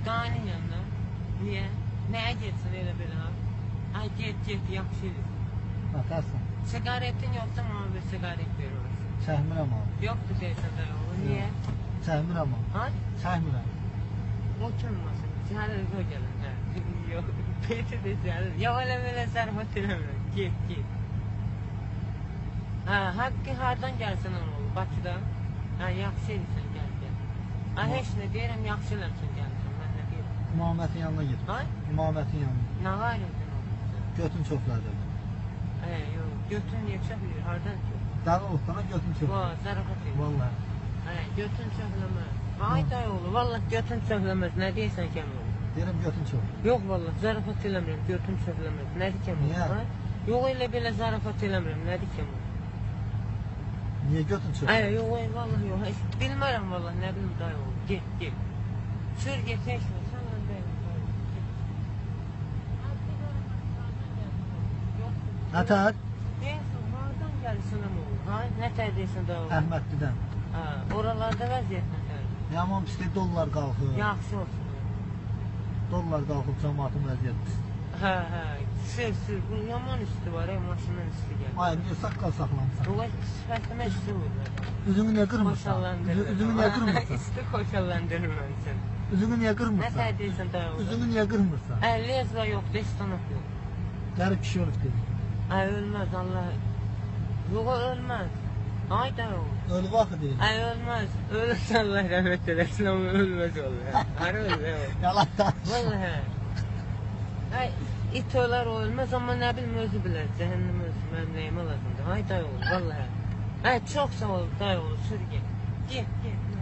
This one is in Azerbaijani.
Dayının yanına. Niye? Neye geçsin öyle böyle ha? Ay get yaxşı edir. Atarsın. Sigaretin yoksa bana bir sigaret veriyoruz. Çəkmirəm abi. Yoktu deyirsən dayı oğlu. Niye? Çəkmirəm abi. Ha? Çəkmirəm. Oturmasın. Cəhəlir o gəlin. Hə. Yox. Peyti de cəhəlir. Ya öyle böyle zarafat eləmirəm. Get. Ha, haqqı hardan gəlsən onun oğlu? Bakıdan. Ha, yaxşı edirsən gəl. Ha, heç nə deyirəm, yaxşı eləmsən gəlsən. Mən nə deyirəm? İmamətin yanına git. Ha? İmamətin yanına. Nə var edin oğlu? Götün çoxladır. Yox. Götün niyə çoxlayır? Hardan çox? Dağı otana götün çoxladır. Zarafat edir. Vallahi. Götün çoxlamaz. Ay dayı oğlu, vallahi götün çoxlamaz. Nə deyirsən ki oğlu? Deyirəm götün çox. Yox vallahi, zarafat eləmirəm, götün çoxlamaz. Nədir ki oğlu? Niyə? Yox elə belə zarafat eləmirəm, nədir ki oğlu? Niyə götün çox? Yox, vallahi yox. Heç bilmərəm vallahi, nə bilim dayı oğlu. Get. Sür get, heç nə. Sən öndəyim dayı oğlu. Atar. Deyirsən, hardan gəlirsən oğlu? Nə tər deyirsən dayı oğlu? Əhmədlidən. Oralarda vəziyyət nə tər? Yaman pislik, dollar qalxır. Yaxşı olsun. Dollar qalxıb cəmaatın vəziyyət pis. Sür. Bunun yaman üstü var, maşının üstü gəlir. Ay, niyə saqqal saxlamısan? Ola sifətimə üstü vurur. Üzünü niyə qırmırsan? Xoşallandırır. Üzünü niyə qırmırsan? Üstü xoşallandırır mən səni. Üzünü niyə Nə qırmırsan? tər deyirsən dayı oğlu? Üzünü niyə qırmırsan? Lezva yoxdur, istanok yox. Qərib kişi olub dedi. Ölməz, Allah. Yox, ölməz. Ay dayı oğlu. Ölü vaxtı deyil. Ölməz. Ölürsə Allah rəhmət eləsin, amma ölməz vallahi. Harı ölür? Yalan danış. Vallahi. İt ölər o ölməz, amma nə bilim özü bilər, cəhənnəm özü mənim nəyimə lazımdır. Ay dayı oğlu, vallahi. Çox sağ ol dayı oğlu, sür get. Get.